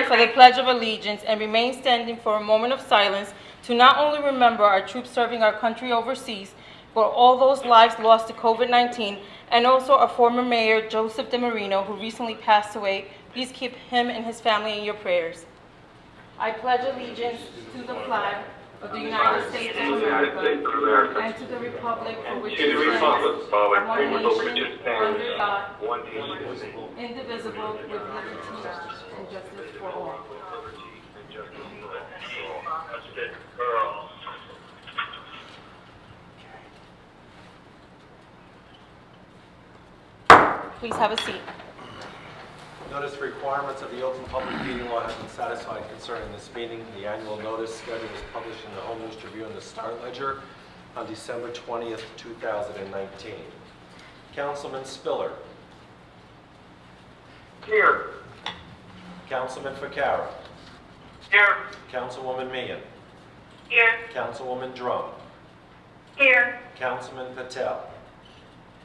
for the Pledge of Allegiance and remain standing for a moment of silence to not only remember our troops serving our country overseas, but all those lives lost to COVID-19, and also our former mayor, Joseph DeMarino, who recently passed away. Please keep him and his family in your prayers. I pledge allegiance to the flag of the United States of America and to the republic for which it stands, one nation, under God, indivisible, with liberty and justice for all. Please have a seat. Notice the requirements of the Open Public Meeting Law have been satisfied concerning this meeting. The annual notice schedule was published in the Home News Tribune and the Star Ledger on December 20th, 2019. Councilman Spiller. Here. Councilman Ficarra. Here. Councilwoman Meehan. Here. Councilwoman Drum. Here. Councilman Patel.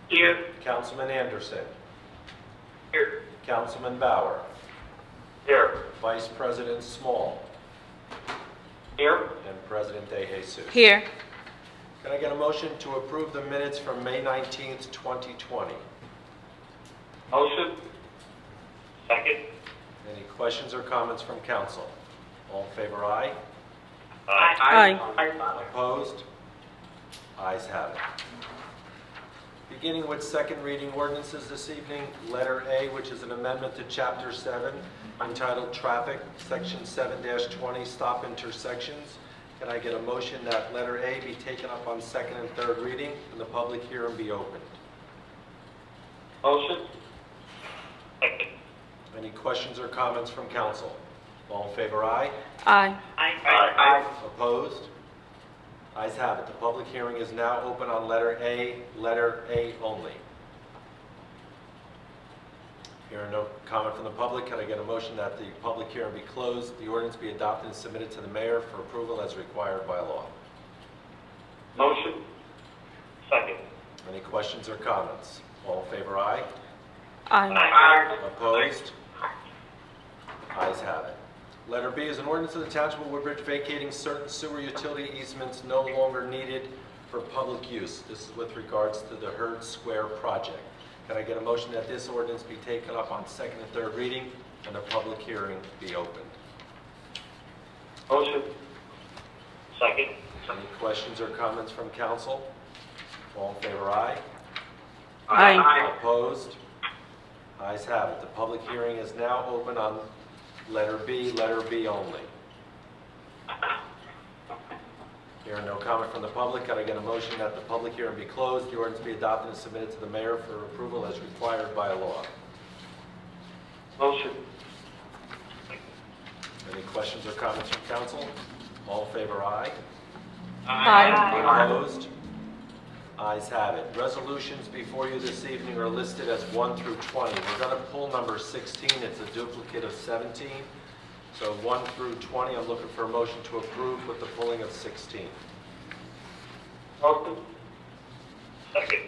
Here. Councilman Anderson. Here. Councilman Bauer. Here. Vice President Small. Here. And President De Jesus. Here. Can I get a motion to approve the minutes from May 19th, 2020? Motion. Second. Any questions or comments from council? All in favor, aye. Aye. Opposed? Ayes have it. Beginning with second reading ordinances this evening, letter A, which is an amendment to Chapter 7, entitled Traffic, Section 7-20, Stop Intersections. Can I get a motion that letter A be taken up on second and third reading and the public hearing be opened? Motion. Second. Any questions or comments from council? All in favor, aye. Aye. Aye. Opposed? Ayes have it. The public hearing is now open on letter A only. Hearing no comment from the public, can I get a motion that the public hearing be closed, the ordinance be adopted and submitted to the mayor for approval as required by law? Motion. Second. Any questions or comments? All in favor, aye. Aye. Opposed? Ayes have it. Letter B is an ordinance of the Township of Woodbridge vacating certain sewer utility easements no longer needed for public use. This is with regards to the Herd Square project. Can I get a motion that this ordinance be taken up on second and third reading and the public hearing be opened? Motion. Second. Any questions or comments from council? All in favor, aye. Aye. Opposed? Ayes have it. The public hearing is now open on letter B only. Hearing no comment from the public, can I get a motion that the public hearing be closed, the ordinance be adopted and submitted to the mayor for approval as required by law? Motion. Any questions or comments from council? All in favor, aye. Aye. Opposed? Ayes have it. Resolutions before you this evening are listed as 1 through 20. We're going to pull number 16. It's a duplicate of 17. So 1 through 20, I'm looking for a motion to approve with the pulling of 16. Motion. Second.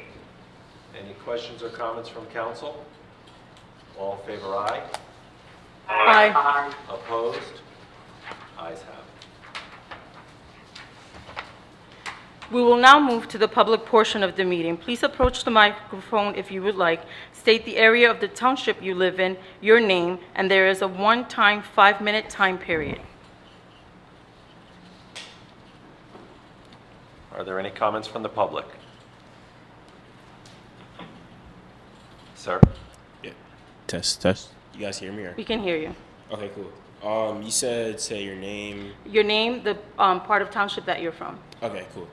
Any questions or comments from council? All in favor, aye. Aye. Opposed? Ayes have it. We will now move to the public portion of the meeting. Please approach the microphone if you would like. State the area of the township you live in, your name, and there is a one-time 5-minute time period. Are there any comments from the public? Sir? Yeah. Test. You guys hear me? Or? We can hear you. Okay, cool. You said say your name. Your name, the part of township that you're from. Okay, cool.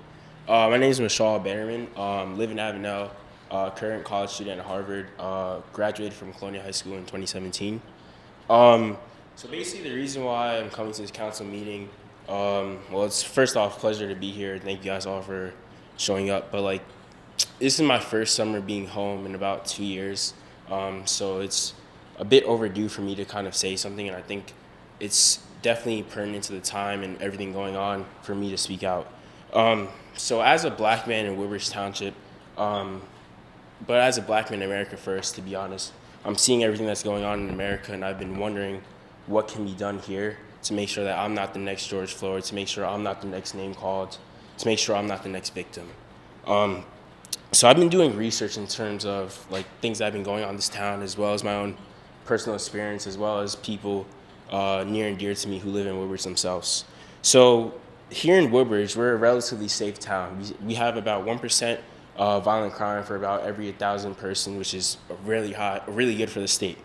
My name is Michelle Bannerman. Live in Avenel. Current college student at Harvard. Graduated from Colonial High School in 2017. So basically, the reason why I'm coming to this council meeting, well, it's first off pleasure to be here. Thank you guys all for showing up. But like, this is my first summer being home in about 2 years. So it's a bit overdue for me to kind of say something, and I think it's definitely pertinent to the time and everything going on for me to speak out. So as a black man in Woodbridge Township, but as a black man in America first, to be honest, I'm seeing everything that's going on in America, and I've been wondering what can be done here to make sure that I'm not the next George Floyd, to make sure I'm not the next name called, to make sure I'm not the next victim. So I've been doing research in terms of like things that have been going on in this town, as well as my own personal experience, as well as people near and dear to me who live in Woodbridge themselves. So here in Woodbridge, we're a relatively safe town. We have about 1% violent crime for about every 1,000 person, which is really high, really good for the state.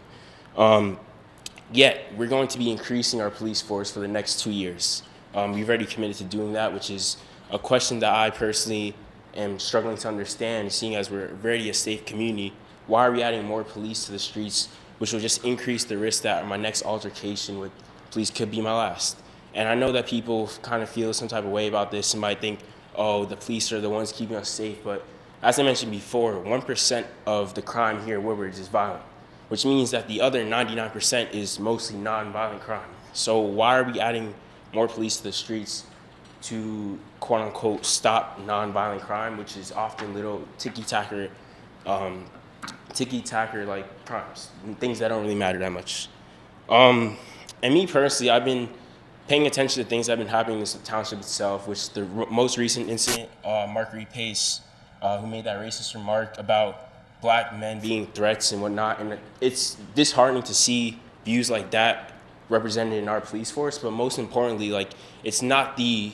Yet we're going to be increasing our police force for the next 2 years. We've already committed to doing that, which is a question that I personally am struggling to understand, seeing as we're already a safe community. Why are we adding more police to the streets, which will just increase the risk that my next altercation with police could be my last? And I know that people kind of feel some type of way about this and might think, oh, the police are the ones keeping us safe. But as I mentioned before, 1% of the crime here in Woodbridge is violent, which means that the other 99% is mostly non-violent crime. So why are we adding more police to the streets to quote unquote stop non-violent crime, which is often little ticky-tacker like crimes, things that don't really matter that much. And me personally, I've been paying attention to things that have been happening in this township itself, which the most recent incident, Marguerite Pace, who made that racist remark about black men being threats and whatnot. And it's disheartening to see views like that represented in our police force, but most importantly, like he's not the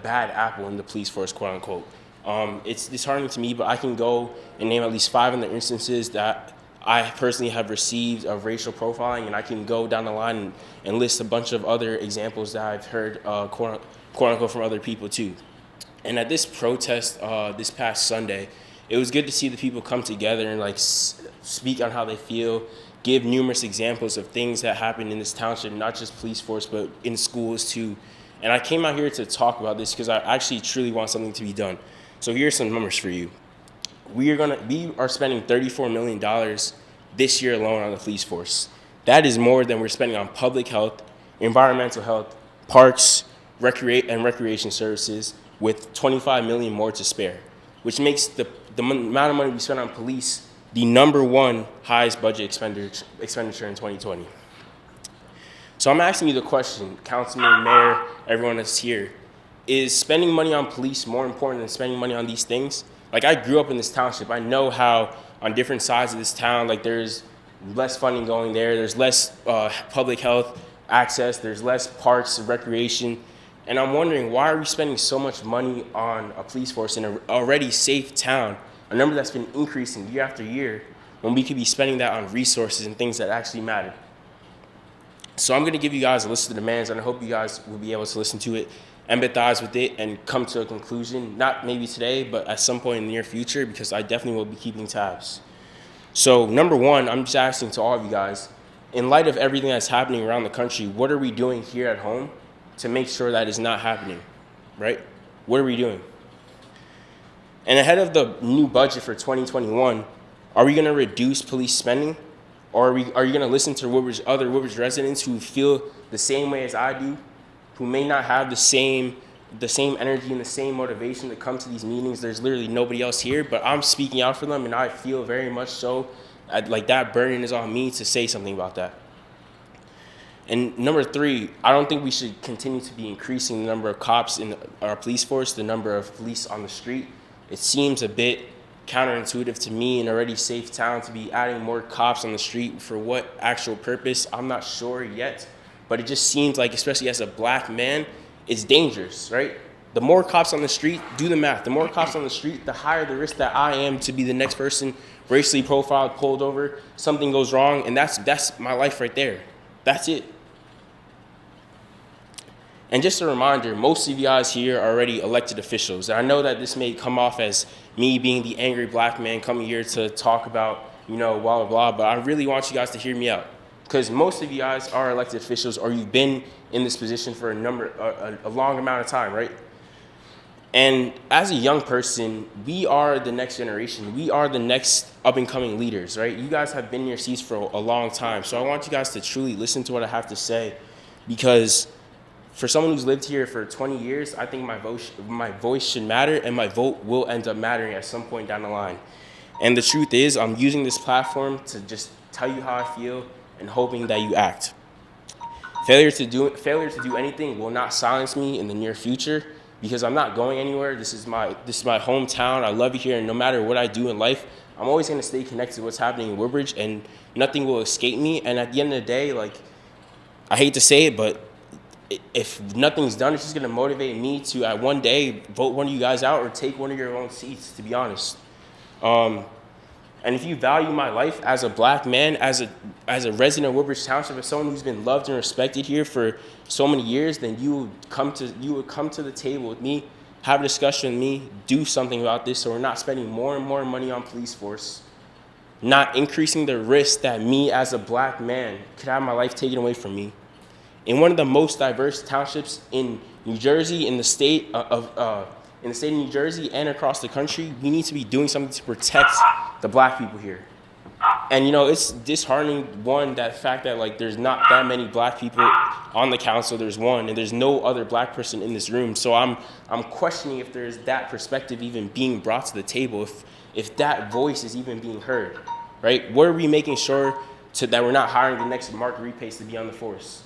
bad apple in the police force, quote unquote. It's disheartening to me, but I can go and name at least 5 other instances that I personally have received of racial profiling, and I can go down the line and list a bunch of other examples that I've heard, quote unquote, from other people too. And at this protest this past Sunday, it was good to see the people come together and like speak on how they feel, give numerous examples of things that happened in this township, not just police force, but in schools too. And I came out here to talk about this because I actually truly want something to be done. So here's some numbers for you. We are spending $34 million this year alone on the police force. That is more than we're spending on public health, environmental health, parks, recreation services, with $25 million more to spare, which makes the amount of money we spend on police the #1 highest budget expenditure in 2020. So I'm asking you the question, Councilman, Mayor, everyone that's here, is spending money on police more important than spending money on these things? Like, I grew up in this township. I know how on different sides of this town, like there's less funding going there, there's less public health access, there's less parks and recreation. And I'm wondering, why are we spending so much money on a police force in an already safe town, a number that's been increasing year after year, when we could be spending that on resources and things that actually matter? So I'm going to give you guys a list of demands, and I hope you guys will be able to listen to it, empathize with it, and come to a conclusion, not maybe today, but at some point in the near future, because I definitely will be keeping tabs. So #1, I'm just asking to all of you guys, in light of everything that's happening around the country, what are we doing here at home to make sure that is not happening, right? What are we doing? And ahead of the new budget for 2021, are we going to reduce police spending? Or are you going to listen to other Woodbridge residents who feel the same way as I do, who may not have the same energy and the same motivation to come to these meetings? There's literally nobody else here, but I'm speaking out for them, and I feel very much so like that burden is on me to say something about that. And #3, I don't think we should continue to be increasing the number of cops in our police force, the number of police on the street. It seems a bit counterintuitive to me in an already safe town to be adding more cops on the street. For what actual purpose, I'm not sure yet, but it just seems like, especially as a black man, it's dangerous, right? The more cops on the street, do the math, the more cops on the street, the higher the risk that I am to be the next person racially profiled, pulled over, something goes wrong, and that's my life right there. That's it. And just a reminder, most of you guys here are already elected officials. And I know that this may come off as me being the angry black man coming here to talk about, blah, blah, blah, but I really want you guys to hear me out. Because most of you guys are elected officials, or you've been in this position for a long amount of time, right? And as a young person, we are the next generation. We are the next up-and-coming leaders, right? You guys have been in your seats for a long time. So I want you guys to truly listen to what I have to say, because for someone who's lived here for 20 years, I think my voice should matter, and my vote will end up mattering at some point down the line. And the truth is, I'm using this platform to just tell you how I feel and hoping that you act. Failure to do anything will not silence me in the near future, because I'm not going anywhere. This is my hometown. I love it here, and no matter what I do in life, I'm always going to stay connected to what's happening in Woodbridge, and nothing will escape me. And at the end of the day, like, I hate to say it, but if nothing's done, it's just going to motivate me to, at one day, vote one of you guys out or take one of your own seats, to be honest. And if you value my life as a black man, as a resident of Woodbridge Township, as someone who's been loved and respected here for so many years, then you would come to the table with me, have a discussion with me, do something about this, so we're not spending more and more money on police force, not increasing the risk that me as a black man could have my life taken away from me. In one of the most diverse townships in New Jersey, in the state of New Jersey and across the country, we need to be doing something to protect the black people here. And it's disheartening, one, that fact that like there's not that many black people on the council. There's one, and there's no other black person in this room. So I'm questioning if there's that perspective even being brought to the table, if that voice is even being heard, right? What are we making sure that we're not hiring the next Mark Repace to be on the force?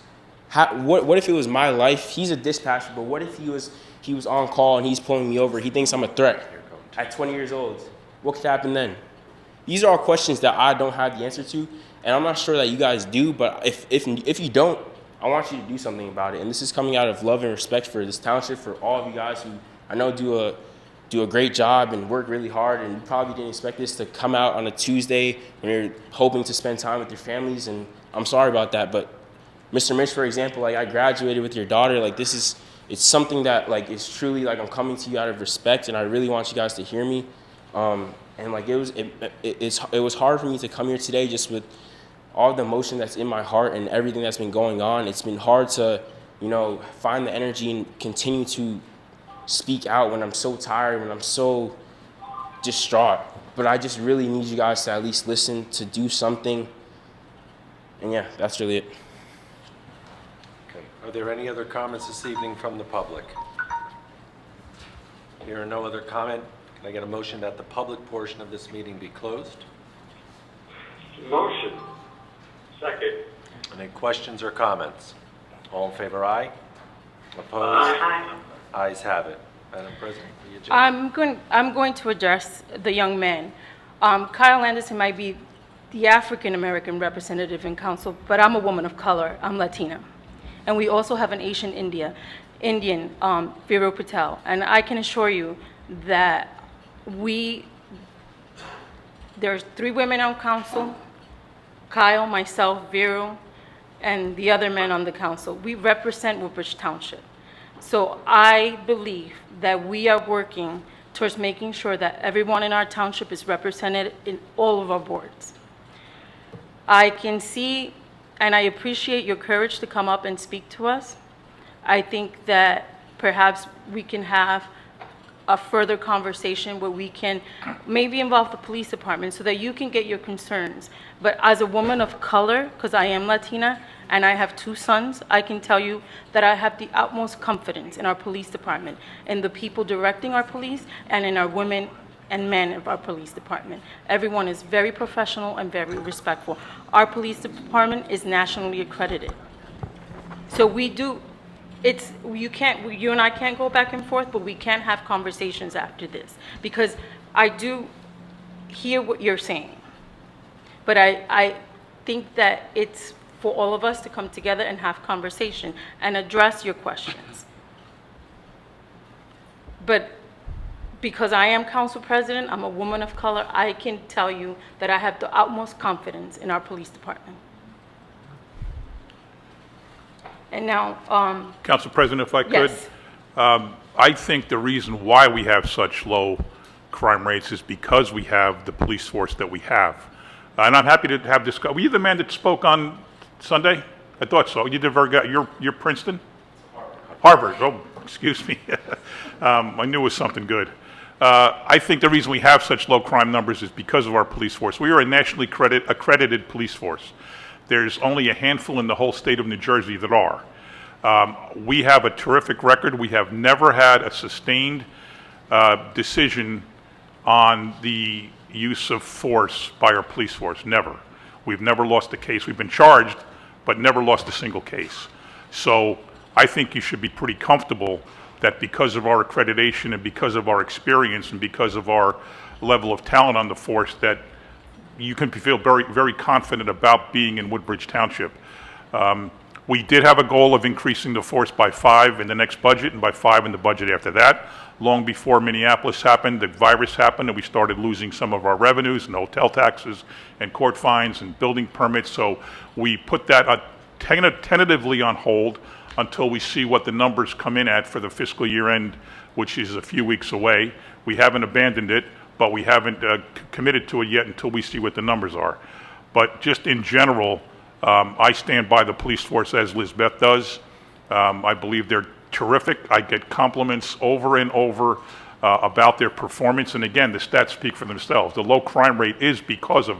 What if it was my life? He's a dispatcher, but what if he was on call and he's pulling me over? He thinks I'm a threat at 20 years old. What could happen then? These are all questions that I don't have the answer to, and I'm not sure that you guys do, but if you don't, I want you to do something about it. And this is coming out of love and respect for this township, for all of you guys who I know do a great job and work really hard, and you probably didn't expect this to come out on a Tuesday when you're hoping to spend time with your families, and I'm sorry about that. But Mr. Mitch, for example, like, I graduated with your daughter. Like, it's something that, like, is truly, like, I'm coming to you out of respect, and I really want you guys to hear me. And like, it was hard for me to come here today, just with all the emotion that's in my heart and everything that's been going on. It's been hard to, find the energy and continue to speak out when I'm so tired, when I'm so distraught. But I just really need you guys to at least listen, to do something. And yeah, that's really it. Okay. Are there any other comments this evening from the public? Here are no other comment. Can I get a motion that the public portion of this meeting be closed? Motion. Second. Any questions or comments? All in favor, aye? Opposed? Aye. Ayes have it. Madam President, the agenda. I'm going to address the young man. Kyle Anderson might be the African-American representative in council, but I'm a woman of color. I'm Latina. And we also have an Asian Indian, Vero Patel. And I can assure you that there's 3 women on council, Kyle, myself, Vero, and the other men on the council. We represent Woodbridge Township. So I believe that we are working towards making sure that everyone in our township is represented in all of our boards. I can see and I appreciate your courage to come up and speak to us. I think that perhaps we can have a further conversation where we can maybe involve the police department so that you can get your concerns. But as a woman of color, because I am Latina and I have 2 sons, I can tell you that I have the utmost confidence in our police department, in the people directing our police, and in our women and men of our police department. Everyone is very professional and very respectful. Our police department is nationally accredited. So you and I can't go back and forth, but we can have conversations after this, because I do hear what you're saying. But I think that it's for all of us to come together and have conversation and address your questions. But because I am council president, I'm a woman of color, I can tell you that I have the utmost confidence in our police department. And now, Council President, if I could. yes. I think the reason why we have such low crime rates is because we have the police force that we have. And I'm happy to have this. Were you the man that spoke on Sunday? I thought so. You did very good. You're Princeton? Harvard. Oh, excuse me. I knew it was something good. I think the reason we have such low crime numbers is because of our police force. We are a nationally accredited police force. There's only a handful in the whole state of New Jersey that are. We have a terrific record. We have never had a sustained decision on the use of force by our police force. Never. We've never lost a case. We've been charged, but never lost a single case. So I think you should be pretty comfortable that because of our accreditation and because of our experience and because of our level of talent on the force, that you can feel very, very confident about being in Woodbridge Township. We did have a goal of increasing the force by 5 in the next budget and by 5 in the budget after that. Long before Minneapolis happened, the virus happened, and we started losing some of our revenues and hotel taxes and court fines and building permits. So we put that tentatively on hold until we see what the numbers come in at for the fiscal year end, which is a few weeks away. We haven't abandoned it, but we haven't committed to it yet until we see what the numbers are. But just in general, I stand by the police force as Lizbeth does. I believe they're terrific. I get compliments over and over about their performance. And again, the stats speak for themselves. The low crime rate is because of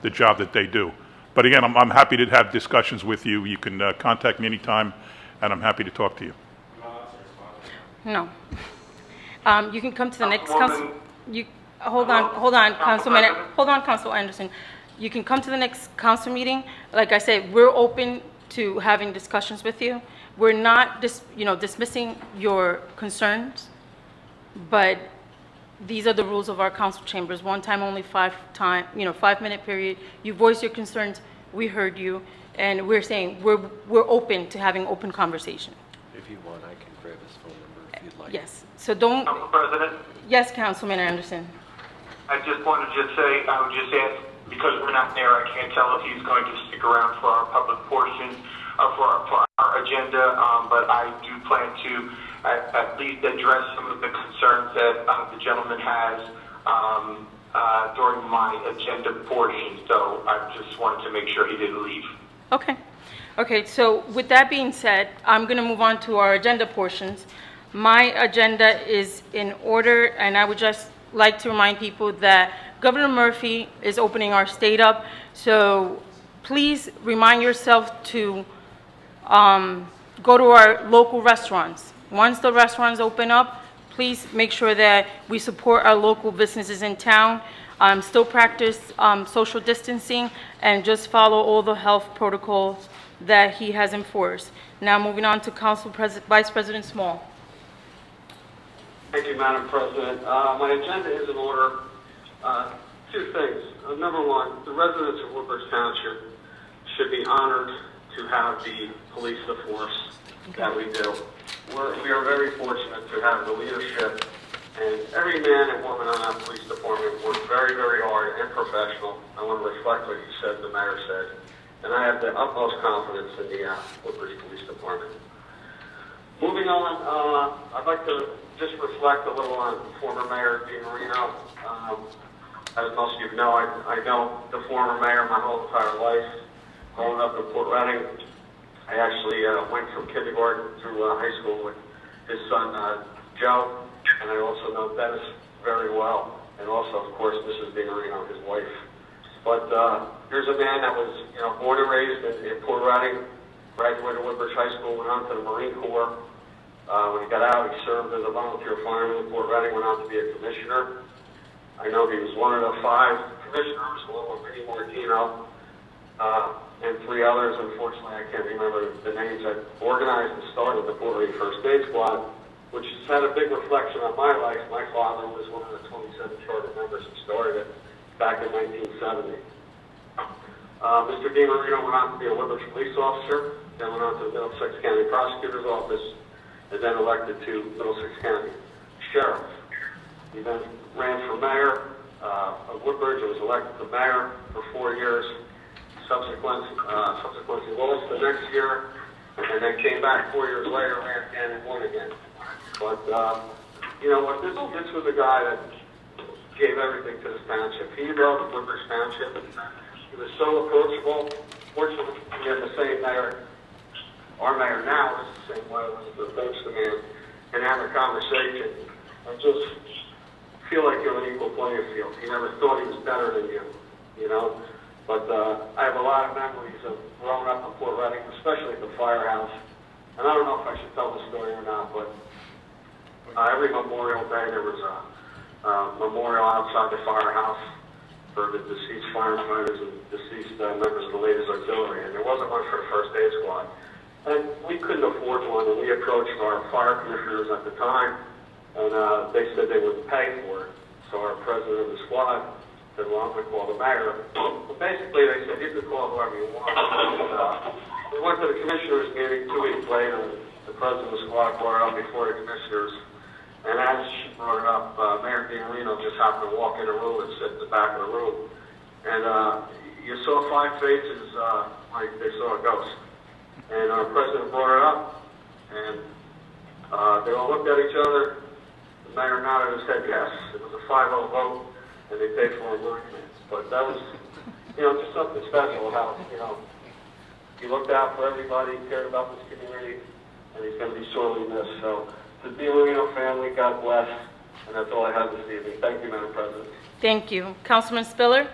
the job that they do. But again, I'm happy to have discussions with you. You can contact me anytime, and I'm happy to talk to you. No. You can come to the next council. Hold on, Council Anderson. You can come to the next council meeting. Like I said, we're open to having discussions with you. We're not dismissing your concerns, but these are the rules of our council chambers. One time only, 5-minute period. You voice your concerns, we heard you, and we're saying we're open to having open conversation. If you want, I can grab his phone number if you'd like. Yes, so don't. Council President, Yes, Councilman Anderson. I just wanted to say, I would just ask, because we're not there, I can't tell if he's going to stick around for our public portion, for our agenda, but I do plan to at least address some of the concerns that the gentleman has during my agenda portion. So I just wanted to make sure he didn't leave. Okay, so with that being said, I'm going to move on to our agenda portions. My agenda is in order, and I would just like to remind people that Governor Murphy is opening our state up, so please remind yourself to go to our local restaurants. Once the restaurants open up, please make sure that we support our local businesses in town, still practice social distancing, and just follow all the health protocols that he has enforced. Now moving on to Vice President Small. Thank you, Madam President. My agenda is in order. Two things. Number one, the residents of Woodbridge Township should be honored to have the police force that we do. We are very fortunate to have the leadership, and every man and woman on that police department works very, very hard and professional. I want to reflect what you said, the mayor said, and I have the utmost confidence in the Woodbridge Police Department. Moving on, I'd like to just reflect a little on former Mayor DiMarino. As most of you know, I know the former mayor my whole entire life. Growing up in Port Reading, I actually went from kindergarten through high school with his son Joe, and I also know Dennis very well, and also, of course, Mrs. DiMarino, his wife. But here's a man that was, born and raised in Port Reading, graduated Woodbridge High School, went on to the Marine Corps. When he got out, he served as a volunteer fireman in Port Reading, went on to be a commissioner. I know he was one of the 5 commissioners, along with Vinnie Martino, and 3 others. Unfortunately, I can't remember the names. I organized and started the Port Reading First Aid Squad, which has had a big reflection on my life. My father was one of the 27 charter members who started it back in 1970. Mr. DiMarino went on to be a Woodbridge police officer, then went on to the Middlesex County Prosecutor's Office, and then elected to Middlesex County Sheriff. He then ran for mayor of Woodbridge and was elected to mayor for 4 years. Subsequently lost the next year, and then came back 4 years later, ran again, and won again. But, this was a guy that gave everything to this township. He loved Woodbridge Township. He was so approachable. Fortunately, we have the same mayor. Our mayor now is the same way, was to approach the man and have a conversation and just feel like you're on an equal playing field. He never thought he was better than you, But I have a lot of memories of growing up in Port Reading, especially at the firehouse. And I don't know if I should tell the story or not, but every Memorial Day there was a memorial outside the firehouse for the deceased firefighters and deceased members of the Ladies Auxiliary. And there wasn't one for the First Aid Squad. And we couldn't afford one, and we approached our fire commissioners at the time, and they said they wouldn't pay for it. So our president of the squad said, well, I'm going to call the mayor. But basically, they said, you could call whoever you want. And, we went to the commissioners meeting 2 weeks later, and the president of the squad brought it up before the commissioners. And as she brought it up, Mayor Dinorino just happened to walk in the room and sit in the back of the room. And you saw 5 faces like they saw a ghost. And our president brought it up, and they all looked at each other. The mayor nodded his head yes. It was a 5-0 vote, and they paid for a monument. But that was, just something special how, he looked out for everybody, cared about this community, and he's going to be sorely missed. So, to the Marino family, God bless, and that's all I have this evening. Thank you, Madam President. Thank you. Councilman Spiller?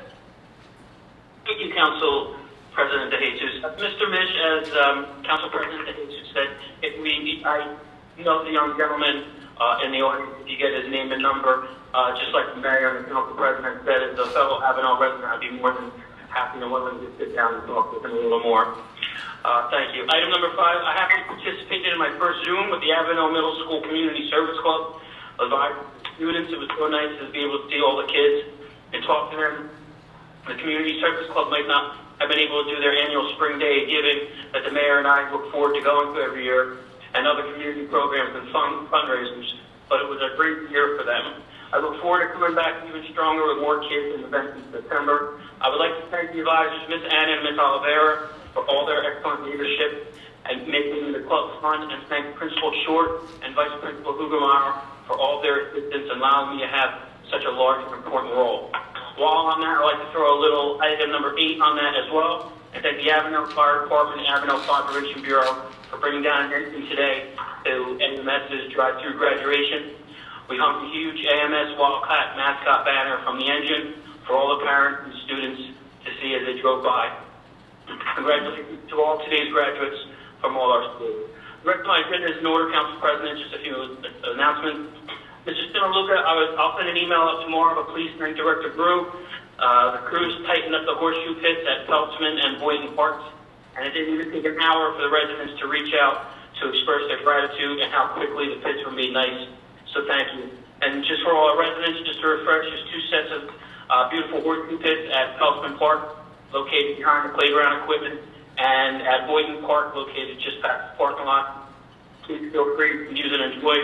Thank you, Council President De Jesus. Mr. Mish, as Council President De Jesus said, I know the young gentleman in the audience, if you get his name and number, just like the Mayor and the Council President said, as a fellow Avenel resident, I'd be more than happy and willing to sit down and talk with him a little more. Thank you. Item number 5, I happen to participated in my first Zoom with the Avenel Middle School Community Service Club. Advised students, it was so nice to be able to see all the kids and talk to them. The Community Service Club might not have been able to do their annual Spring Day Giving that the Mayor and I look forward to going to every year, and other community programs and fundraisers, but it was a great year for them. I look forward to coming back even stronger with more kids and events in September. I would like to thank the advisors, Ms. Anna and Ms. Oliveira, for all their excellent leadership and making the club fun, and thank Principal Short and Vice Principal Hugemeyer for all their assistance and allowing me to have such a large and important role. While on that, I'd like to throw a little item number 8 on that as well, and thank the Avenel Fire Department and Avenel Fire Prevention Bureau for bringing down an entry today to AMS's drive-through graduation. We hung a huge AMS Wildcat mascot banner from the engine for all the parents and students to see as they drove by. Congratulations to all today's graduates from all our schools. The rest of my agenda is in order, Council President, just a few announcements. Mr. Stinaluca, I'll send an email out tomorrow, but please thank Director Brew. The crews tightened up the horseshoe pits at Peltzman and Boynton Parks, and it didn't even take an hour for the residents to reach out to express their gratitude and how quickly the pits were made nice. So thank you. And just for all our residents, just to refresh, there's 2 sets of beautiful horseshoe pits at Peltzman Park, located behind the playground equipment, and at Boynton Park, located just past the parking lot. Please feel free to use and enjoy.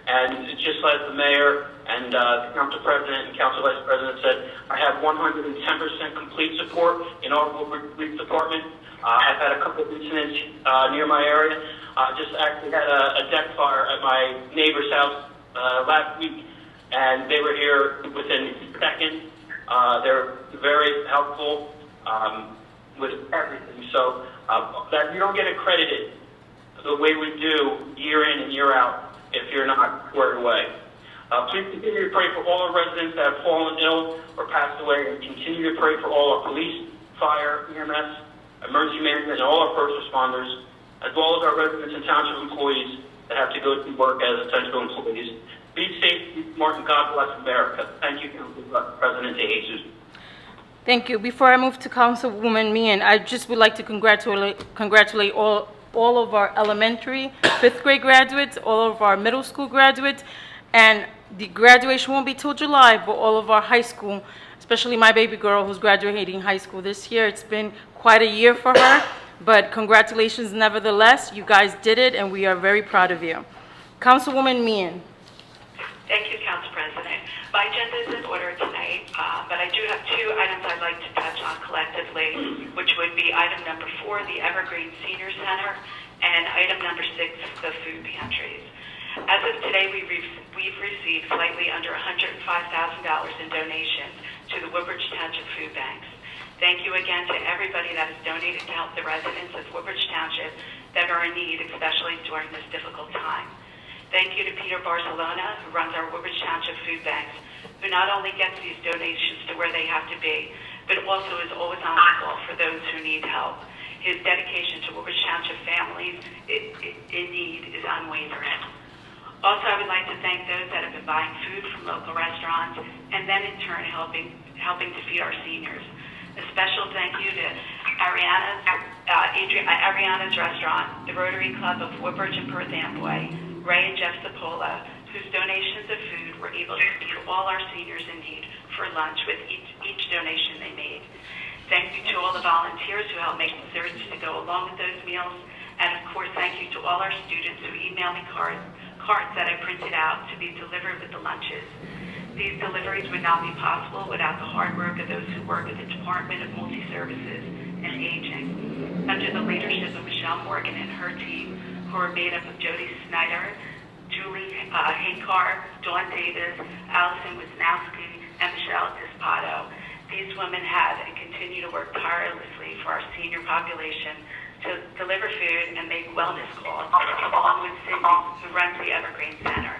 And just as the Mayor and the Council President and Council Vice President said, I have 110% complete support in our Woodbridge Police Department. I've had a couple of incidents near my area. Just actually had a deck fire at my neighbor's house last week, and they were here within seconds. They're very helpful with everything. So that you don't get accredited the way we do year in and year out if you're not squared away. Please continue to pray for all our residents that have fallen ill or passed away, and continue to pray for all our police, fire, EMS, emergency management, and all our first responders, as well as our residents and township employees that have to go to work as essential employees. Be safe, be smart, and God bless America. Thank you, Council President De Jesus. Thank you. Before I move to Councilwoman Meehan, I just would like to congratulate all of our elementary 5th grade graduates, all of our middle school graduates, and the graduation won't be till July, but all of our high school, especially my baby girl who's graduating high school this year. It's been quite a year for her, but congratulations nevertheless. You guys did it, and we are very proud of you. Councilwoman Meehan. Thank you, Council President. My agenda is in order tonight, but I do have 2 items I'd like to touch on collectively, which would be item number 4, the Evergreen Senior Center, and item number 6, the food pantries. As of today, we've received slightly under $105,000 in donations to the Woodbridge Township food banks. Thank you again to everybody that has donated to help the residents of Woodbridge Township that are in need, especially during this difficult time. Thank you to Peter Barcelona, who runs our Woodbridge Township food banks, who not only gets these donations to where they have to be, but also is always on the call for those who need help. His dedication to Woodbridge Township families in need is unwavering. Also, I would like to thank those that have been buying food from local restaurants and then in turn helping to feed our seniors. A special thank you to Ariana's Restaurant, the Rotary Club of Woodbridge and Perth Amboy, Ray and Jeff Cipolla, whose donations of food were able to feed all our seniors in need for lunch with each donation they made. Thank you to all the volunteers who helped make desserts to go along with those meals. And of course, thank you to all our students who emailed me cards that I printed out to be delivered with the lunches. These deliveries would not be possible without the hard work of those who work at the Department of Multi-Services and Aging, under the leadership of Michelle Morgan and her team, who are made up of Jody Snyder, Julie Hinkar, Dawn Davis, Allison Wisnowski, and Michelle Tispato. These women have and continue to work tirelessly for our senior population to deliver food and make wellness calls, along with Cindy, who runs the Evergreen Center.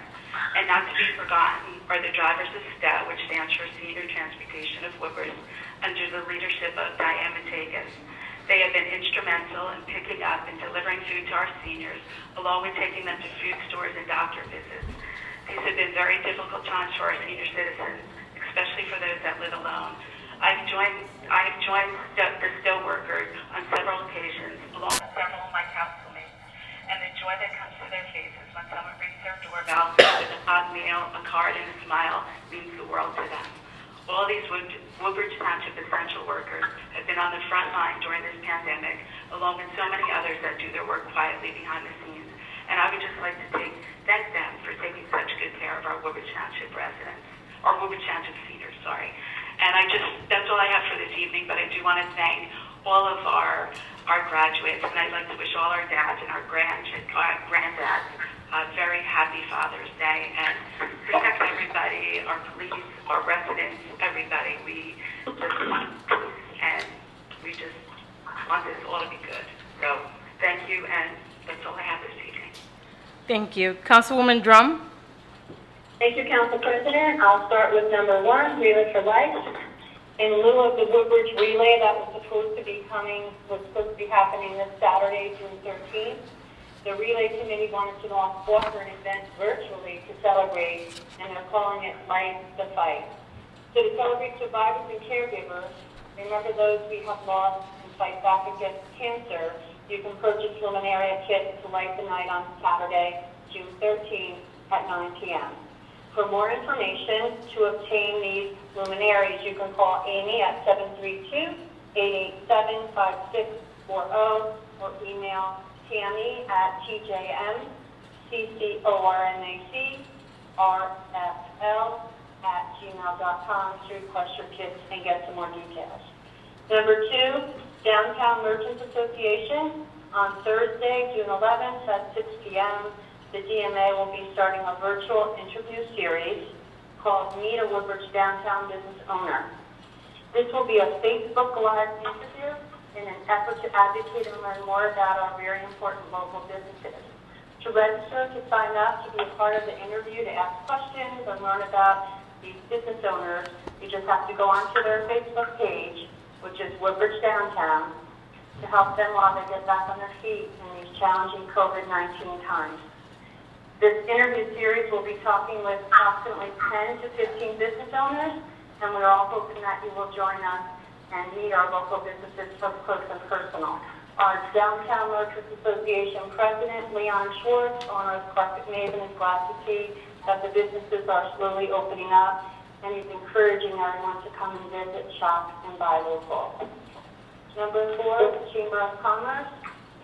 And not to be forgotten are the drivers of STEP, which stands for Senior Transportation of Woodbridge, under the leadership of Diane Mategas. They have been instrumental in picking up and delivering food to our seniors, along with taking them to food stores and doctor visits. These have been very difficult times for our senior citizens, especially for those that live alone. I have joined the STO workers on several occasions, along with several of my councilmates, and the joy that comes to their faces when someone rings their doorbell with a hot meal, a card, and a smile means the world to them. All these Woodbridge Township essential workers have been on the front line during this pandemic, along with so many others that do their work quietly behind the scenes. And I would just like to thank them for taking such good care of our Woodbridge Township residents, or Woodbridge Township seniors, sorry. And that's all I have for this evening, but I do want to thank all of our graduates, and I'd like to wish all our dads and our granddads a very happy Father's Day, and protect everybody, our police, our residents, everybody. We just want peace, and we just want this all to be good. So thank you, and that's all I have this evening. Thank you. Councilwoman Drum? Thank you, Council President. I'll start with number 1, Relay for Life. In lieu of the Woodbridge Relay that was supposed to be happening this Saturday, June 13th, the Relay Committee wanted to offer an event virtually to celebrate, and they're calling it Life the Fight. So to celebrate survivors and caregivers, remember those we have lost and fight back against cancer, you can purchase luminaria kits to light the night on Saturday, June 13th at 9 p.m. For more information, to obtain these luminaries, you can call Amy at 732-887-5640 or email Tammy at tjmccornacrfl@gmail.com to request your kits and get some more details. Number 2, Downtown Merchants Association on Thursday, June 11th at 6 p.m. The DMA will be starting a virtual interview series called Meet a Woodbridge Downtown Business Owner. This will be a Facebook Live interview in an effort to advocate and learn more about our very important local businesses. To register, to sign up, to be a part of the interview, to ask questions and learn about these business owners, you just have to go onto their Facebook page, which is Woodbridge Downtown, to help them while they get back on their feet in these challenging COVID-19 times. This interview series will be talking with approximately 10 to 15 business owners, and we're all hoping that you will join us and meet our local businesses up close and personal. Our Downtown Merchants Association President, Leon Schwartz, owner of Carpet Maven, is glad to see that the businesses are slowly opening up, and he's encouraging everyone to come and visit, shop, and buy local. Number 4, the Chamber of Commerce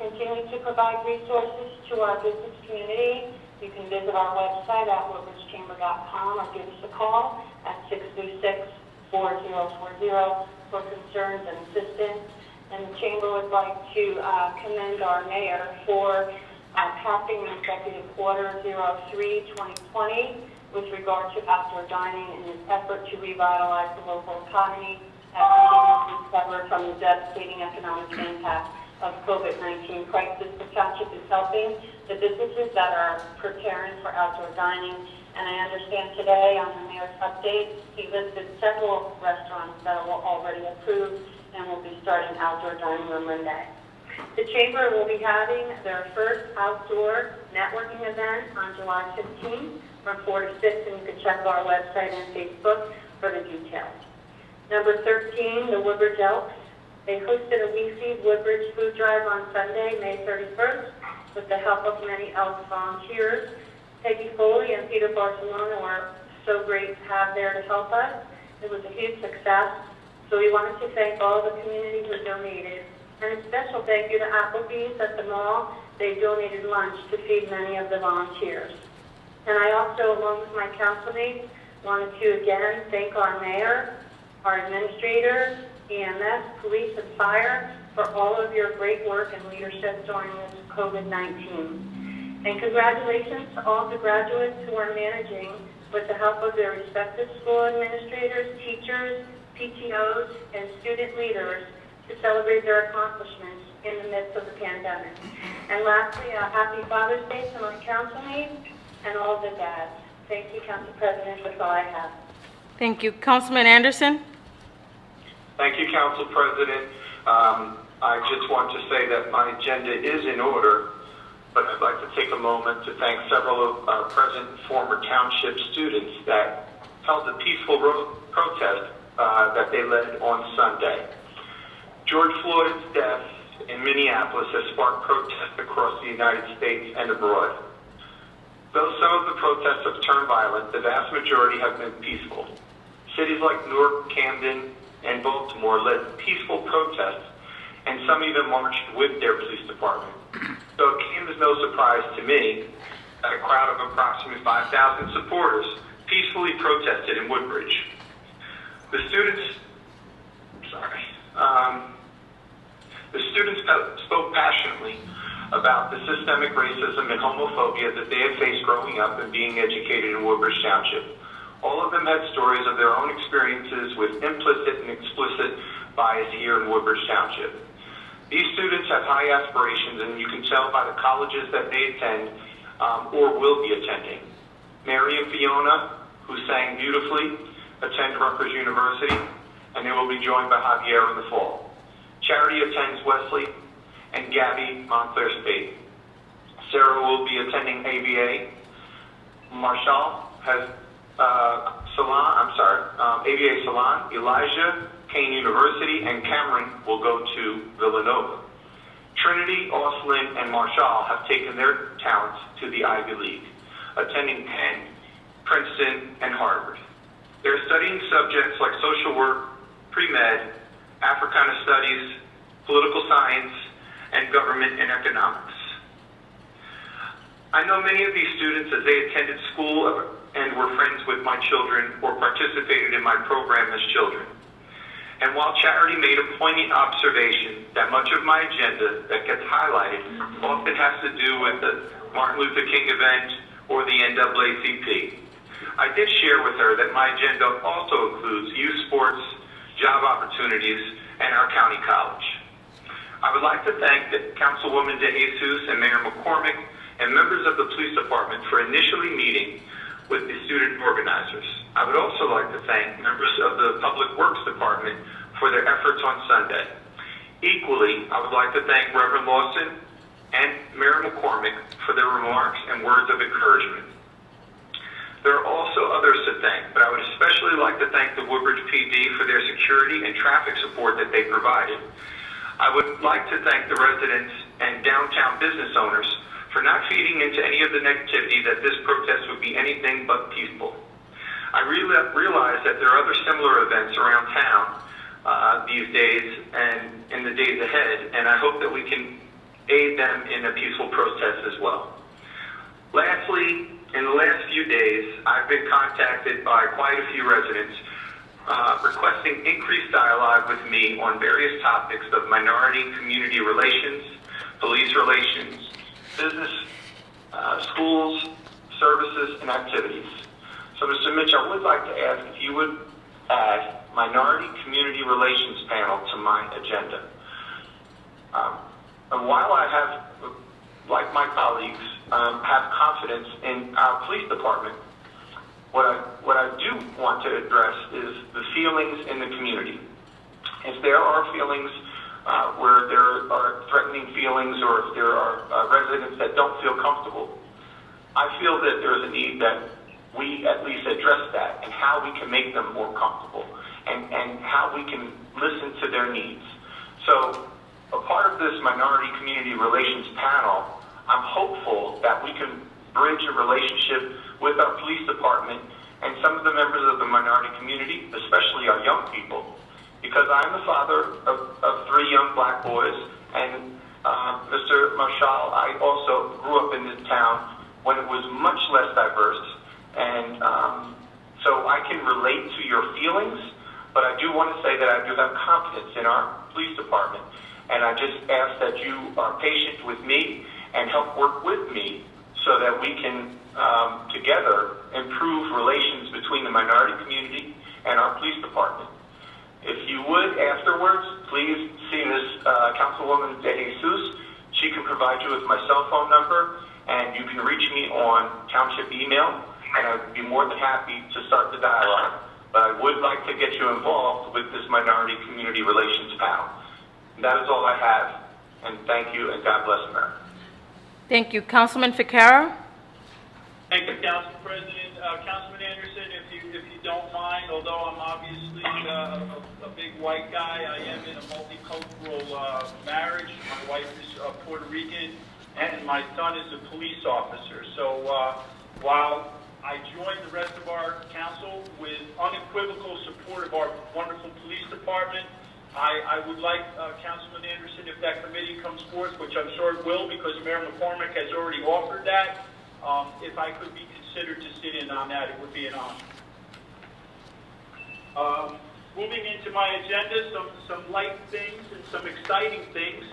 continues to provide resources to our business community. You can visit our website at woodbridgechamber.com or give us a call at 626-4040 for concerns and assistance. And the Chamber would like to commend our mayor for passing the Executive Order 03-2020 with regard to outdoor dining in an effort to revitalize the local economy as we recover from the devastating economic impact of COVID-19 crisis. The township is helping the businesses that are preparing for outdoor dining, and I understand today on the mayor's update, he listed several restaurants that were already approved and will be starting outdoor dining on Monday. The Chamber will be having their first outdoor networking event on July 15th from 4 to 6, and you can check our website and Facebook for the details. Number 13, the Woodbridge Elks They hosted a We Feed Woodbridge food drive on Sunday, May 31st, with the help of many else volunteers. Peggy Foley and Peter Barcelona were so great to have there to help us. It was a huge success, so we wanted to thank all the community who donated. And a special thank you to Applebee's at the mall. They donated lunch to feed many of the volunteers. And I also, along with my councilmates, wanted to again thank our mayor, our administrators, EMS, police, and fire for all of your great work and leadership during this COVID-19. And congratulations to all the graduates who are managing, with the help of their respective school administrators, teachers, PTOs, and student leaders, to celebrate their accomplishments in the midst of the pandemic. And lastly, a happy Father's Day to my councilmates and all the dads. Thank you, Council President. That's all I have. Thank you. Councilman Anderson? Thank you, Council President. I just want to say that my agenda is in order, but I'd like to take a moment to thank several of our present and former township students that held a peaceful protest that they led on Sunday. George Floyd's death in Minneapolis has sparked protests across the United States and abroad. Though some of the protests have turned violent, the vast majority have been peaceful. Cities like Newark, Camden, and Baltimore led peaceful protests, and some even marched with their police department. So it came as no surprise to me that a crowd of approximately 5,000 supporters peacefully protested in Woodbridge. The students spoke passionately about the systemic racism and homophobia that they had faced growing up and being educated in Woodbridge Township. All of them had stories of their own experiences with implicit and explicit bias here in Woodbridge Township. These students have high aspirations, and you can tell by the colleges that they attend or will be attending. Mary and Fiona, who sang beautifully, attend Rutgers University, and they will be joined by Javier in the fall. Charity attends Wesley, and Gabby, Montclair State. Sarah will be attending ABA. Marshall has ABA Salon. Elijah, Kane University, and Cameron will go to Villanova. Trinity, Auslin, and Marshall have taken their talents to the Ivy League, attending Penn, Princeton, and Harvard. They're studying subjects like social work, pre-med, Africana studies, political science, and government and economics. I know many of these students as they attended school and were friends with my children or participated in my program as children. And while Charity made a poignant observation that much of my agenda that gets highlighted often has to do with the Martin Luther King event or the NAACP, I did share with her that my agenda also includes youth sports, job opportunities, and our county college. I would like to thank Councilwoman DeJesus and Mayor McCormick and members of the police department for initially meeting with the student organizers. I would also like to thank members of the Public Works Department for their efforts on Sunday. Equally, I would like to thank Reverend Lawson and Mayor McCormick for their remarks and words of encouragement. There are also others to thank, but I would especially like to thank the Woodbridge PD for their security and traffic support that they provided. I would like to thank the residents and downtown business owners for not feeding into any of the negativity that this protest would be anything but peaceful. I realize that there are other similar events around town these days and in the days ahead, and I hope that we can aid them in a peaceful protest as well. Lastly, in the last few days, I've been contacted by quite a few residents requesting increased dialogue with me on various topics of minority community relations, police relations, business, schools, services, and activities. So, Mr. Mitch, I would like to ask if you would add Minority Community Relations panel to my agenda. And while I have, like my colleagues, have confidence in our police department, what I do want to address is the feelings in the community. If there are feelings where there are threatening feelings, or if there are residents that don't feel comfortable, I feel that there's a need that we at least address that and how we can make them more comfortable and how we can listen to their needs. So, a part of this minority community relations panel, I'm hopeful that we can bridge a relationship with our police department and some of the members of the minority community, especially our young people, because I'm the father of 3 young black boys, and Mr. Marshall, I also grew up in this town when it was much less diverse, and so I can relate to your feelings, but I do want to say that I do have confidence in our police department, and I just ask that you are patient with me and help work with me so that we can together improve relations between the minority community and our police department. If you would, afterwards, please see Ms. Councilwoman De Jesus. She can provide you with my cell phone number, and you can reach me on township email, and I would be more than happy to start the dialogue. But I would like to get you involved with this minority community relations panel. That is all I have, and thank you, and God bless America. Thank you. Councilman Ficarra? Thank you, Council President. Councilman Anderson, if you don't mind, although I'm obviously a big white guy, I am in a multicultural marriage. My wife is Puerto Rican, and my son is a police officer. So while I join the rest of our council with unequivocal support of our wonderful police department, I would like, Councilman Anderson, if that committee comes forth, which I'm sure it will because Mayor McCormick has already offered that, if I could be considered to sit in on that, it would be an honor. Moving into my agenda, some light things and some exciting things.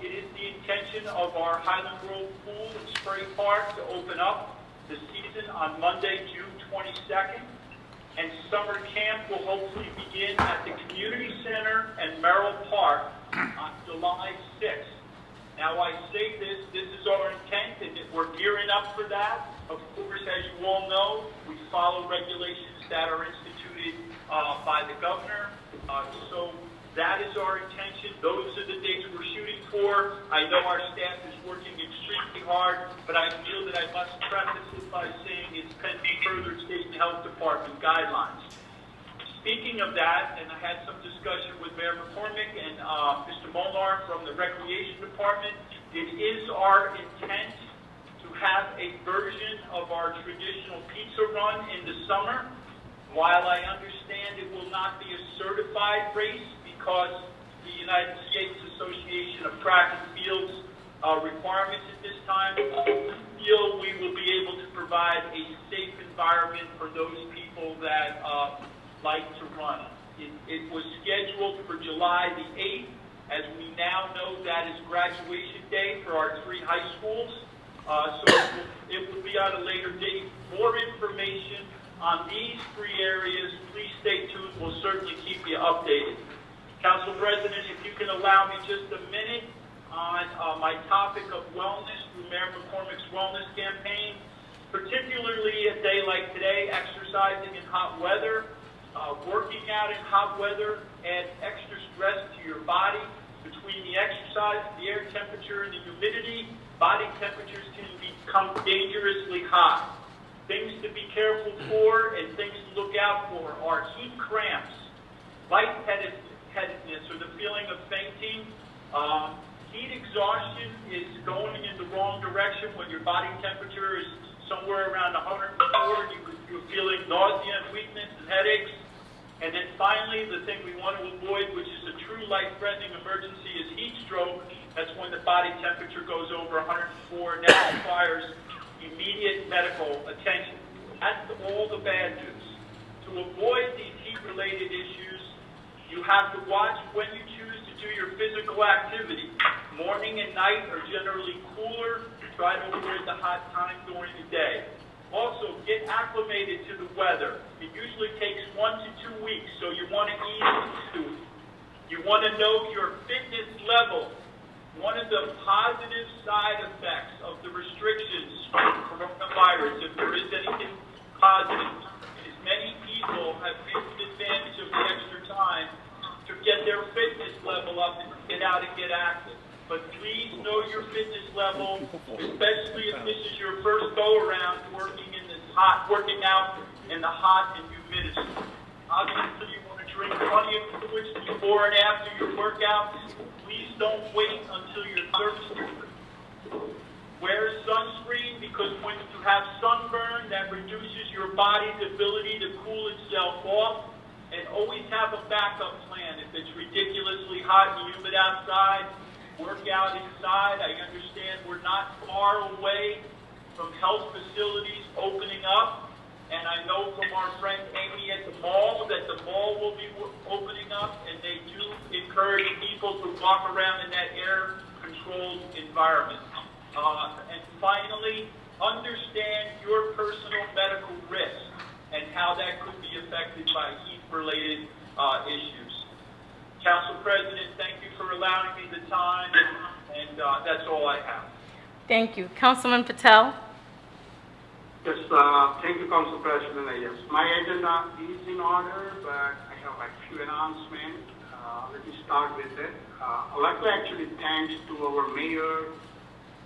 It is the intention of our Highland Grove Pool and Spray Park to open up the season on Monday, June 22nd. And summer camp will hopefully begin at the Community Center and Merrill Park on July 6th. Now I say this is our intent, and we're gearing up for that. Of course, as you all know, we follow regulations that are instituted by the governor. So that is our intention. Those are the dates we're shooting for. I know our staff is working extremely hard, but I feel that I must preface it by saying it's pending further state and health department guidelines. Speaking of that, and I had some discussion with Mayor McCormick and Mr. Molnar from the Recreation Department, it is our intent to have a version of our traditional pizza run in the summer. While I understand it will not be a certified race because the United States Association of Track and Fields requirements at this time, we feel we will be able to provide a safe environment for those people that like to run. It was scheduled for July the 8th. As we now know, that is graduation day for our 3 high schools. So it will be on a later date. More information on these 3 areas, please stay tuned. We'll certainly keep you updated. Council President, if you can allow me just a minute on my topic of wellness through Mayor McCormick's wellness campaign, particularly a day like today, exercising in hot weather, working out in hot weather adds extra stress to your body. Between the exercise, the air temperature, and the humidity, body temperatures can become dangerously hot. Things to be careful for and things to look out for are heat cramps, lightheadedness or the feeling of fainting. Heat exhaustion is going in the wrong direction when your body temperature is somewhere around 104. You're feeling nausea and weakness and headaches. And then finally, the thing we want to avoid, which is a true life-threatening emergency, is heat stroke. That's when the body temperature goes over 104 and that requires immediate medical attention. That's all the bad news. To avoid these heat-related issues, you have to watch when you choose to do your physical activity. Morning and night are generally cooler. Try to avoid the hot time during the day. Also, get acclimated to the weather. It usually takes 1 to 2 weeks, so you want to ease into it. You want to know your fitness level. One of the positive side effects of the restrictions from coronavirus, if there is anything positive, is many people have taken advantage of the extra time to get their fitness level up and get out and get active. But please know your fitness level, especially if this is your first go-around working out in the hot and humidity. Obviously, you want to drink plenty of fluids to before and after your workouts, please don't wait until you're thirsty. Wear sunscreen, because when you have sunburn, that reduces your body's ability to cool itself off. And always have a backup plan. If it's ridiculously hot and humid outside, work out inside. I understand we're not far away from health facilities opening up. And I know from our friend Amy at the mall that the mall will be opening up, and they do encourage people to walk around in that air-controlled environment. And finally, understand your personal medical risk and how that could be affected by heat-related issues. Council President, thank you for allowing me the time, and that's all I have. Thank you. Councilman Patel? Yes, thank you, Council President. Yes, my agenda is in order, but I have a few announcements. Let me start with it. I'd like to actually thank to our mayor,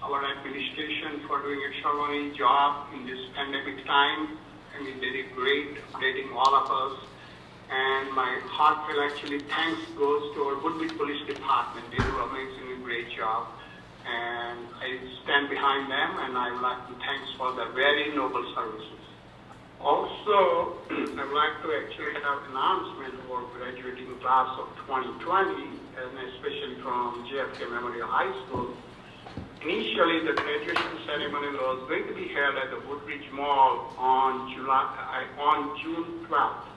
our administration for doing a extraordinary job in this pandemic time. And they did a great updating all of us. And my heartfelt actually thanks goes to our Woodbridge Police Department. They do an amazingly great job. And I stand behind them, and I would like to thank for their very noble services. Also, I would like to actually have an announcement for graduating class of 2020, and especially from JFK Memorial High School. Initially, the graduation ceremony was going to be held at the Woodbridge Mall on June 12th.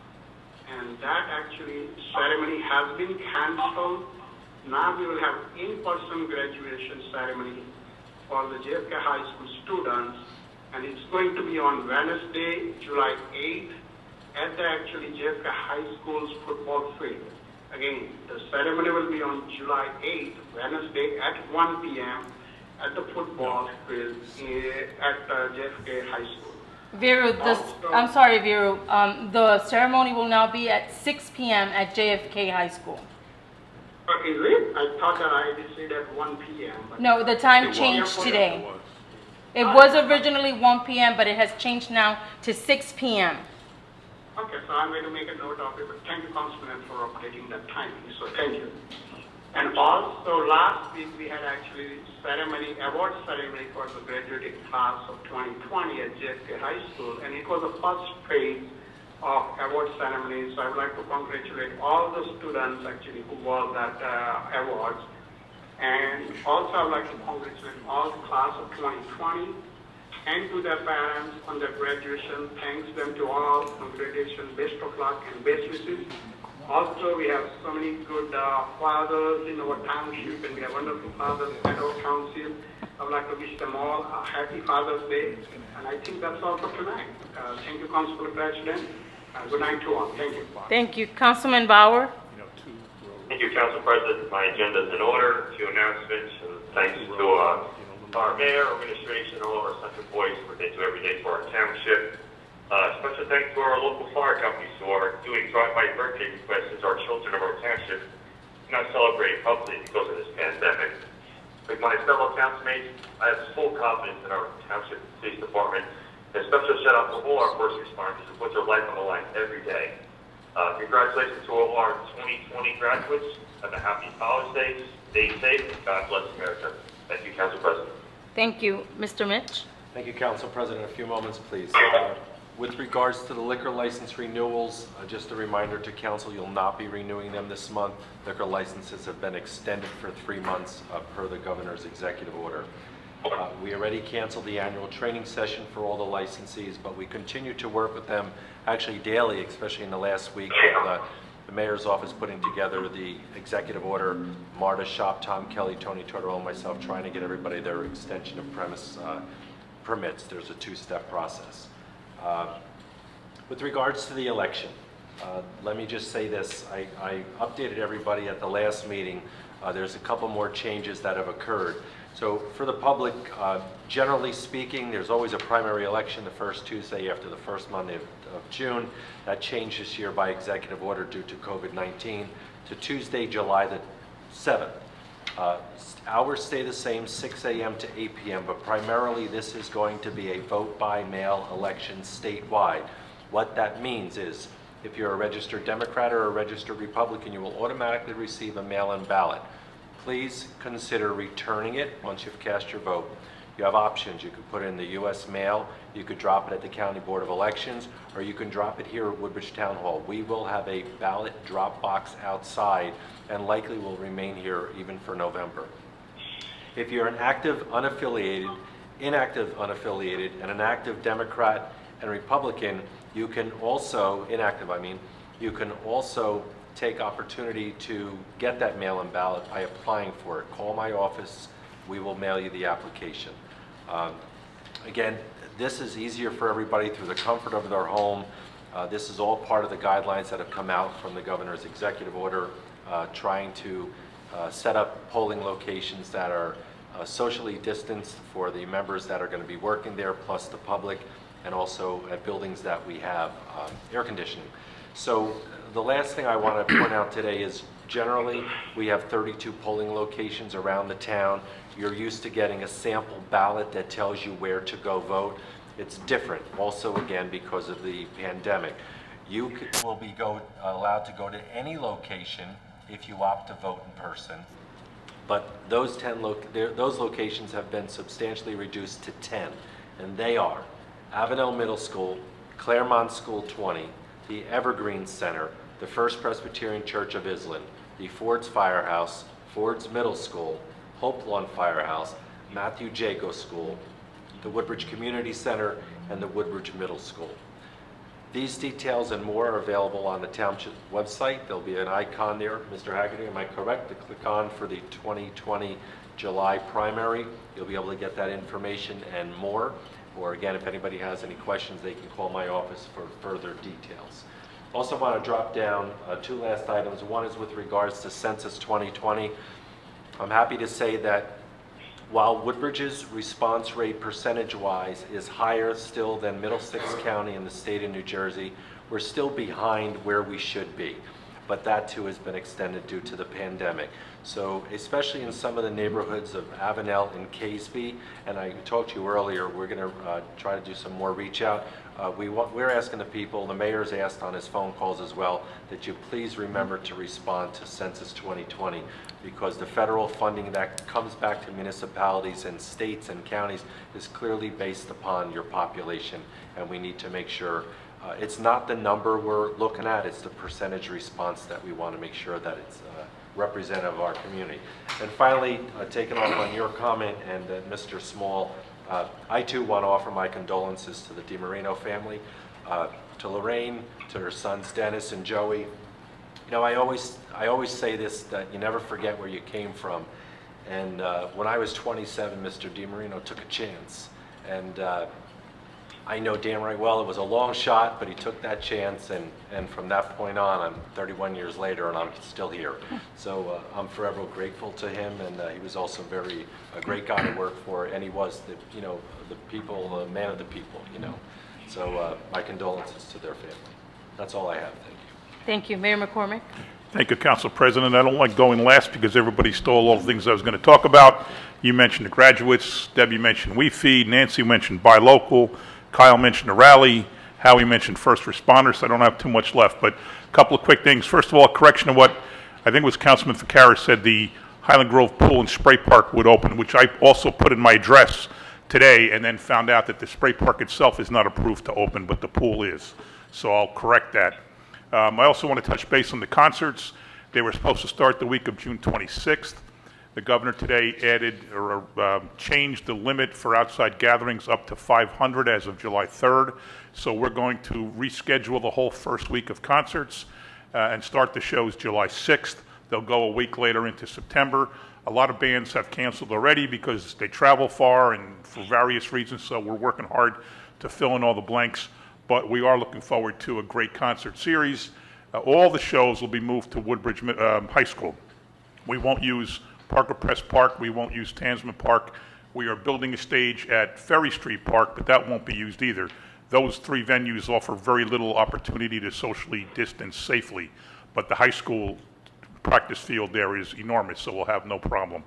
And that actually ceremony has been canceled. Now we will have in-person graduation ceremony for the JFK High School students. And it's going to be on Wednesday, July 8th, at the actually JFK High School's football field. Again, the ceremony will be on July 8th, Wednesday at 1 p.m. at the football field at JFK High School. Viru, I'm sorry, Viru. The ceremony will now be at 6 p.m. at JFK High School. Is it? I thought that I decided at 1 p.m. No, the time changed today. It was originally 1 p.m., but it has changed now to 6 p.m. Okay, so I'm going to make a note of it, but thank you, Councilman, for updating that timing, so thank you. And also, last week we had actually award ceremony for the graduating class of 2020 at JFK High School, and it was the first phase of award ceremony, so I would like to congratulate all the students actually who won that awards. And also I would like to congratulate all the class of 2020 and to their parents on their graduation. Thanks them to all. Congratulations, best of luck and best wishes. Also, we have so many good fathers in our township, and we have wonderful fathers at our township. I would like to wish them all a happy Father's Day, and I think that's all for tonight. Thank you, Council President. Good night to all. Thank you. Thank you. Councilman Bauer? Thank you, Council President. My agenda is in order. 2 announcements, and thanks to our mayor, administration, and all of our central employees for what they do every day for our township. Special thanks to our local fire companies who are doing drive-by birthday requests as our children of our township not celebrating publicly because of this pandemic. With my fellow councilmates, I have full confidence in our township police department. And a special shout out to all our first responders who put their life on the line every day. Congratulations to all our 2020 graduates. Have a happy holidays. Stay safe, and God bless America. Thank you, Council President. Thank you. Mr. Mitch? Thank you, Council President. A few moments, please. With regards to the liquor license renewals, just a reminder to council, you'll not be renewing them this month. Liquor licenses have been extended for 3 months per the governor's executive order. We already canceled the annual training session for all the licensees, but we continue to work with them actually daily, especially in the last week. The mayor's office putting together the executive order, Marta Shop, Tom Kelly, Tony Tortorella, and myself trying to get everybody their extension of premise permits. There's a 2-step process. With regards to the election, let me just say this. I updated everybody at the last meeting. There's a couple more changes that have occurred. So for the public, generally speaking, there's always a primary election the first Tuesday after the first Monday of June. That changed this year by executive order due to COVID-19 to Tuesday, July the 7th. Hours stay the same, 6 a.m. to 8 p.m., but primarily this is going to be a vote by mail election statewide. What that means is If you're a registered Democrat or a registered Republican, you will automatically receive a mail-in ballot. Please consider returning it once you've cast your vote. You have options. You could put it in the U.S. mail, you could drop it at the County Board of Elections, or you can drop it here at Woodbridge Town Hall. We will have a ballot drop box outside and likely will remain here even for November. If you're an active unaffiliated, inactive unaffiliated, and an active Democrat and Republican, you can also, inactive I mean, you can also take opportunity to get that mail-in ballot by applying for it. Call my office, we will mail you the application. Again, this is easier for everybody through the comfort of their home. This is all part of the guidelines that have come out from the governor's executive order trying to set up polling locations that are socially distanced for the members that are going to be working there, plus the public, and also at buildings that we have air conditioning. So the last thing I want to point out today is generally we have 32 polling locations around the town. You're used to getting a sample ballot that tells you where to go vote. It's different also again because of the pandemic. You will be allowed to go to any location if you opt to vote in person. But those locations have been substantially reduced to 10, and they are Avenel Middle School, Claremont School 20, the Evergreen Center, the First Presbyterian Church of Island, the Ford's Firehouse, Ford's Middle School, Hope Lawn Firehouse, Matthew Jago School, the Woodbridge Community Center, and the Woodbridge Middle School. These details and more are available on the township website. There'll be an icon there. Mr. Haggerty, am I correct, to click on for the 2020 July primary? You'll be able to get that information and more. Or again, if anybody has any questions, they can call my office for further details. Also want to drop down two last items. One is with regards to Census 2020. I'm happy to say that while Woodbridge's response rate percentage-wise is higher still than Middlesex County in the state of New Jersey, we're still behind where we should be. But that too has been extended due to the pandemic. So especially in some of the neighborhoods of Avenel and Caseby, and I talked to you earlier, we're going to try to do some more reach out. We're asking the people, the mayor's asked on his phone calls as well, that you please remember to respond to Census 2020 because the federal funding that comes back to municipalities and states and counties is clearly based upon your population, and we need to make sure it's not the number we're looking at, it's the percentage response that we want to make sure that it's representative of our community. And finally, taking off on your comment and Mr. Small, I too want to offer my condolences to the DiMarino family, to Lorraine, to her sons Dennis and Joey. You know, I always say this, that you never forget where you came from. And when I was 27, Mr. DiMarino took a chance. And I know damn right well it was a long shot, but he took that chance, and from that point on, I'm 31 years later, and I'm still here. So I'm forever grateful to him, and he was also a great guy to work for, and he was the man of the people, you know. So my condolences to their family. That's all I have. Thank you. Thank you. Mayor McCormick. Thank you, Council President. I don't like going last because everybody stole all the things I was going to talk about. You mentioned the graduates. Debbie mentioned We Feed. Nancy mentioned Buy Local. Kyle mentioned the rally. Howie mentioned first responders. So I don't have too much left, but a couple of quick things. First of all, a correction of what I think it was Councilman Ficarra said, the Highland Grove Pool and Spray Park would open, which I also put in my address today and then found out that the spray park itself is not approved to open, but the pool is. So I'll correct that. I also want to touch base on the concerts. They were supposed to start the week of June 26th. The governor today added or changed the limit for outside gatherings up to 500 as of July 3rd. So we're going to reschedule the whole first week of concerts and start the shows July 6th. They'll go a week later into September. A lot of bands have canceled already because they travel far and for various reasons, so we're working hard to fill in all the blanks. But we are looking forward to a great concert series. All the shows will be moved to Woodbridge High School. We won't use Parker Press Park. We won't use Tansman Park. We are building a stage at Ferry Street Park, but that won't be used either. Those three venues offer very little opportunity to socially distance safely, but the high school practice field there is enormous, so we'll have no problem.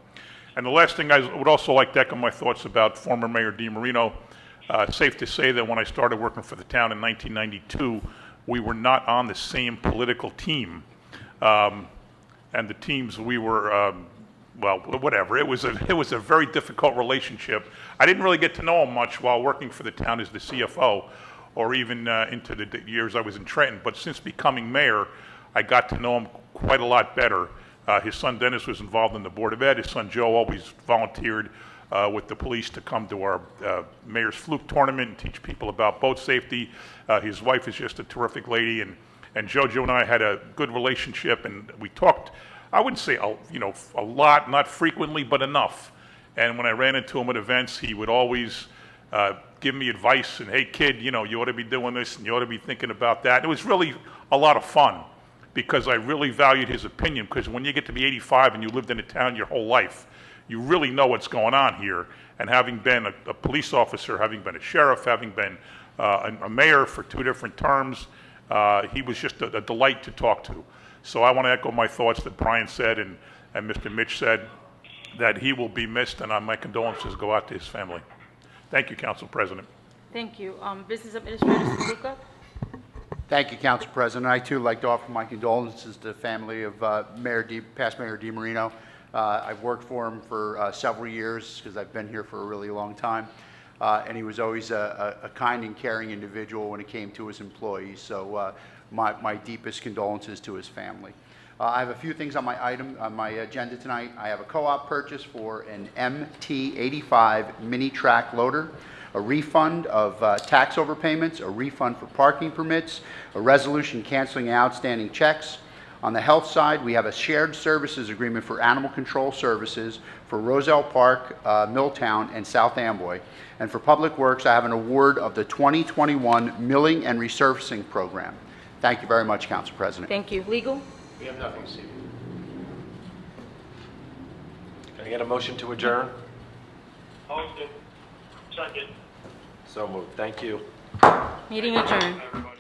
And the last thing, I would also like to echo my thoughts about former Mayor DiMarino. Safe to say that when I started working for the town in 1992, we were not on the same political team. And the teams we were, well, whatever. It was a very difficult relationship. I didn't really get to know him much while working for the town as the CFO, or even into the years I was in Trenton. But since becoming mayor, I got to know him quite a lot better. His son Dennis was involved in the Board of Ed. His son Joe always volunteered with the police to come to our mayor's fluke tournament and teach people about boat safety. His wife is just a terrific lady, and Jojo and I had a good relationship, and we talked, I wouldn't say a lot, not frequently, but enough. And when I ran into him at events, he would always give me advice and, hey kid, you ought to be doing this and you ought to be thinking about that. It was really a lot of fun because I really valued his opinion, because when you get to be 85 and you lived in a town your whole life, you really know what's going on here. And having been a police officer, having been a sheriff, having been a mayor for 2 different terms, he was just a delight to talk to. So I want to echo my thoughts that Brian said and Mr. Mitch said, that he will be missed, and my condolences go out to his family. Thank you, Council President. Thank you. Business Administrator Saluka? Thank you, Council President. I, too, like to offer my condolences to the family of past Mayor DiMarino. I've worked for him for several years because I've been here for a really long time. And he was always a kind and caring individual when it came to his employees. So my deepest condolences to his family. I have a few things on my agenda tonight. I have a co-op purchase for an MT85 mini track loader, a refund of tax overpayments, a refund for parking permits, a resolution canceling outstanding checks. On the health side, we have a shared services agreement for animal control services for Roselle Park, Milltown, and South Amboy. And for Public Works, I have an award of the 2021 Milling and Resurfacing Program. Thank you very much, Council President. Thank you. Legal? We have nothing this evening. Can I get a motion to adjourn? Motion. Second. So moved. Thank you. Meeting adjourned. Everyone.